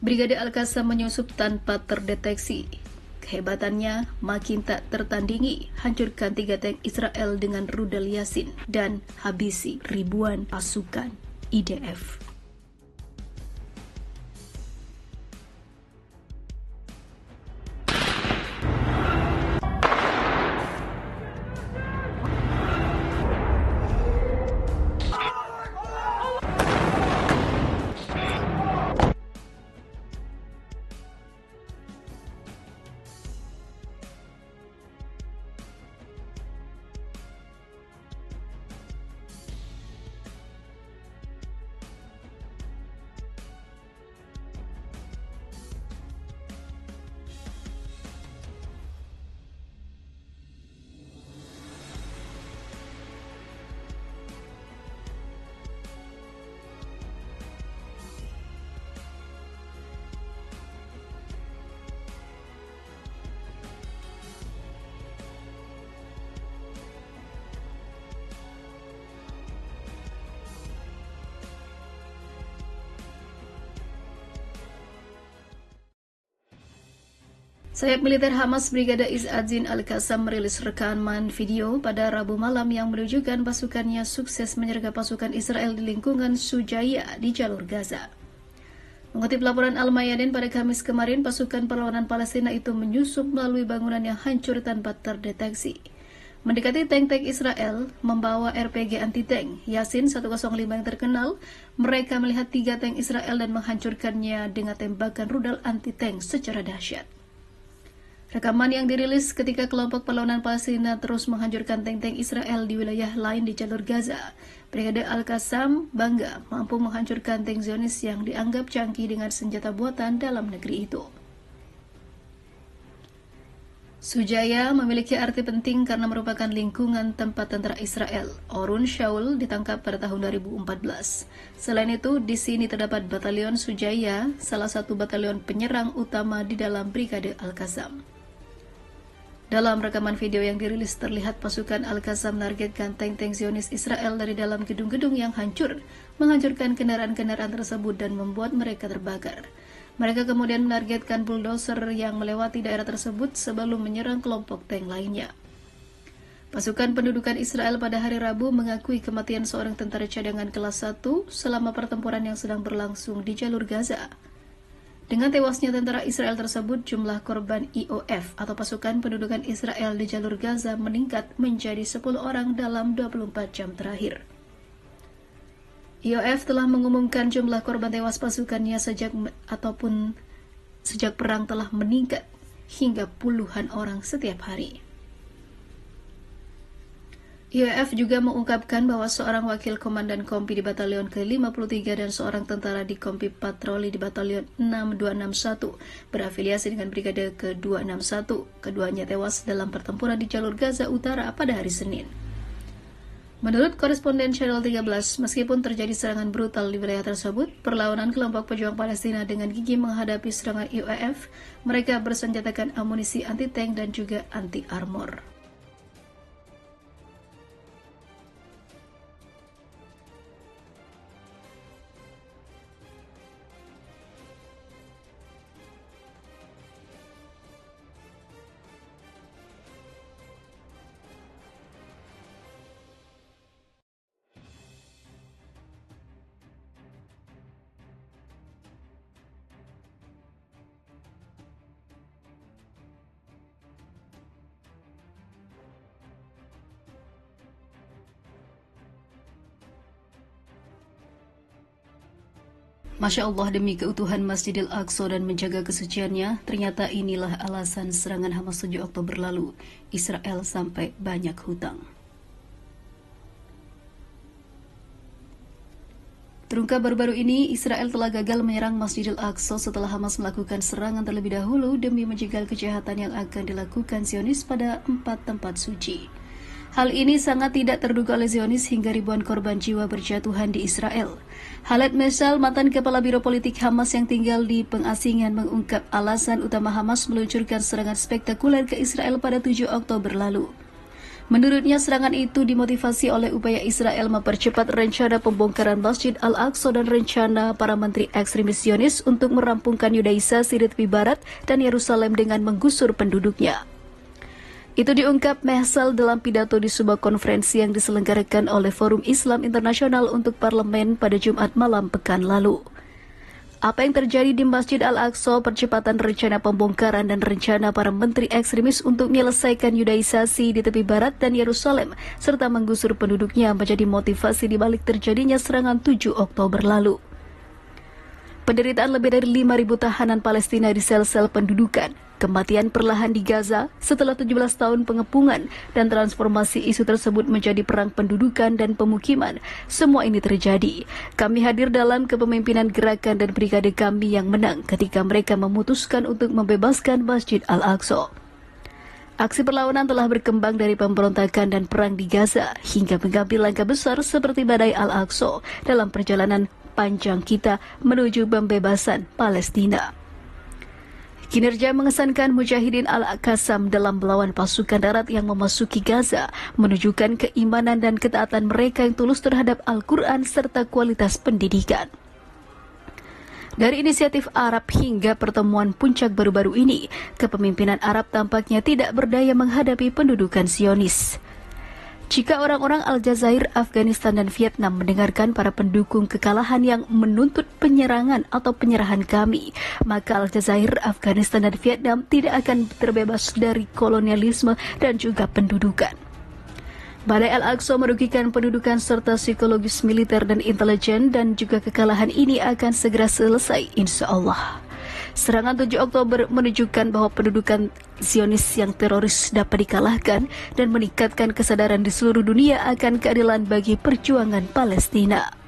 Brigade Al-Qassam menyusup tanpa terdeteksi. Kehebatannya makin tak tertandingi, hancurkan 3 tank Israel dengan rudal Yasin dan habisi ribuan pasukan IDF. Sayap militer Hamas Brigade Izz-ad-Din Al-Qassam merilis rekaman video pada Rabu malam yang menunjukkan pasukannya sukses menyergap pasukan Israel di lingkungan Shujaiya di jalur Gaza. Mengutip laporan Al-Mayadin pada Kamis kemarin, pasukan perlawanan Palestina itu menyusup melalui bangunan yang hancur tanpa terdeteksi. Mendekati tank-tank Israel membawa RPG anti-tank Yasin 105 yang terkenal, mereka melihat 3 tank Israel dan menghancurkannya dengan tembakan rudal anti-tank secara dahsyat. Rekaman yang dirilis ketika kelompok perlawanan Palestina terus menghancurkan tank-tank Israel di wilayah lain di jalur Gaza. Brigade Al-Qassam bangga mampu menghancurkan tank Zionis yang dianggap canggih dengan senjata buatan dalam negeri itu. Shujaiya memiliki arti penting karena merupakan lingkungan tempat tentara Israel. Orun Shaul ditangkap pada tahun 2014. Selain itu, di sini terdapat Batalion Shujaiya, salah satu batalion penyerang utama di dalam Brigade Al-Qassam. Dalam rekaman video yang dirilis terlihat pasukan Al-Qassam menargetkan tank-tank Zionis Israel dari dalam gedung-gedung yang hancur, menghancurkan kendaraan-kendaraan tersebut dan membuat mereka terbakar. Mereka kemudian menargetkan bulldozer yang melewati daerah tersebut sebelum menyerang kelompok tank lainnya. Pasukan pendudukan Israel pada hari Rabu mengakui kematian seorang tentara cadangan kelas 1 selama pertempuran yang sedang berlangsung di jalur Gaza. Dengan tewasnya tentara Israel tersebut, jumlah korban IOF atau pasukan pendudukan Israel di jalur Gaza meningkat menjadi 10 orang dalam 24 jam terakhir. IOF telah mengumumkan jumlah korban tewas pasukannya sejak perang telah meningkat hingga puluhan orang setiap hari. IOF juga mengungkapkan bahwa seorang wakil komandan kompi di Batalion ke-53 dan seorang tentara di kompi patroli di Batalion 6261 berafiliasi dengan Brigade ke-261. Keduanya tewas dalam pertempuran di jalur Gaza Utara pada hari Senin. Menurut koresponden Channel 13, meskipun terjadi serangan brutal di wilayah tersebut, perlawanan kelompok pejuang Palestina dengan gigih menghadapi serangan IOF, mereka bersenjatakan amunisi anti-tank dan juga anti-armor. Masya Allah, demi keutuhan Masjidil Aqsa dan menjaga kesuciannya, ternyata inilah alasan serangan Hamas 7 Oktober lalu. Israel sampai banyak hutang. Terungkap baru-baru ini, Israel telah gagal menyerang Masjidil Aqsa setelah Hamas melakukan serangan terlebih dahulu demi menjegal kejahatan yang akan dilakukan Zionis pada 4 tempat suci. Hal ini sangat tidak terduga oleh Zionis hingga ribuan korban jiwa berjatuhan di Israel. Khaled Meshal, mantan kepala biro politik Hamas yang tinggal di pengasingan, mengungkap alasan utama Hamas meluncurkan serangan spektakuler ke Israel pada 7 Oktober lalu. Menurutnya, serangan itu dimotivasi oleh upaya Israel mempercepat rencana pembongkaran Masjid Al-Aqsa dan rencana para menteri ekstremis Zionis untuk merampungkan Yudaisasi di tepi barat dan Yerusalem dengan menggusur penduduknya. Itu diungkap Mehsal dalam pidato di sebuah konferensi yang diselenggarakan oleh Forum Islam Internasional untuk Parlemen pada Jumat malam pekan lalu. Apa yang terjadi di Masjid Al-Aqsa, percepatan rencana pembongkaran dan rencana para menteri ekstremis untuk menyelesaikan Yudaisasi di tepi barat dan Yerusalem, serta menggusur penduduknya menjadi motivasi di balik terjadinya serangan 7 Oktober lalu. Penderitaan lebih dari 5.000 tahanan Palestina di sel-sel pendudukan, kematian perlahan di Gaza setelah 17 tahun pengepungan, dan transformasi isu tersebut menjadi perang pendudukan dan pemukiman. Semua ini terjadi. Kami hadir dalam kepemimpinan gerakan dan brigade kami yang menang ketika mereka memutuskan untuk membebaskan Masjid Al-Aqsa. Aksi perlawanan telah berkembang dari pemberontakan dan perang di Gaza hingga mengambil langkah besar seperti badai Al-Aqsa dalam perjalanan panjang kita menuju pembebasan Palestina. Kinerja mengesankan Mujahidin Al-Qassam dalam melawan pasukan darat yang memasuki Gaza menunjukkan keimanan dan ketaatan mereka yang tulus terhadap Al-Quran serta kualitas pendidikan. Dari inisiatif Arab hingga pertemuan puncak baru-baru ini, kepemimpinan Arab tampaknya tidak berdaya menghadapi pendudukan Zionis. Jika orang-orang Aljazair, Afghanistan, dan Vietnam mendengarkan para pendukung kekalahan yang menuntut penyerangan atau penyerahan kami, maka Aljazair, Afghanistan, dan Vietnam tidak akan terbebas dari kolonialisme dan juga pendudukan. Badai Al-Aqsa merugikan pendudukan serta psikologis militer dan intelijen, dan juga kekalahan ini akan segera selesai, insya Allah. Serangan 7 Oktober menunjukkan bahwa pendudukan Zionis yang teroris dapat dikalahkan dan meningkatkan kesadaran di seluruh dunia akan keadilan bagi perjuangan Palestina.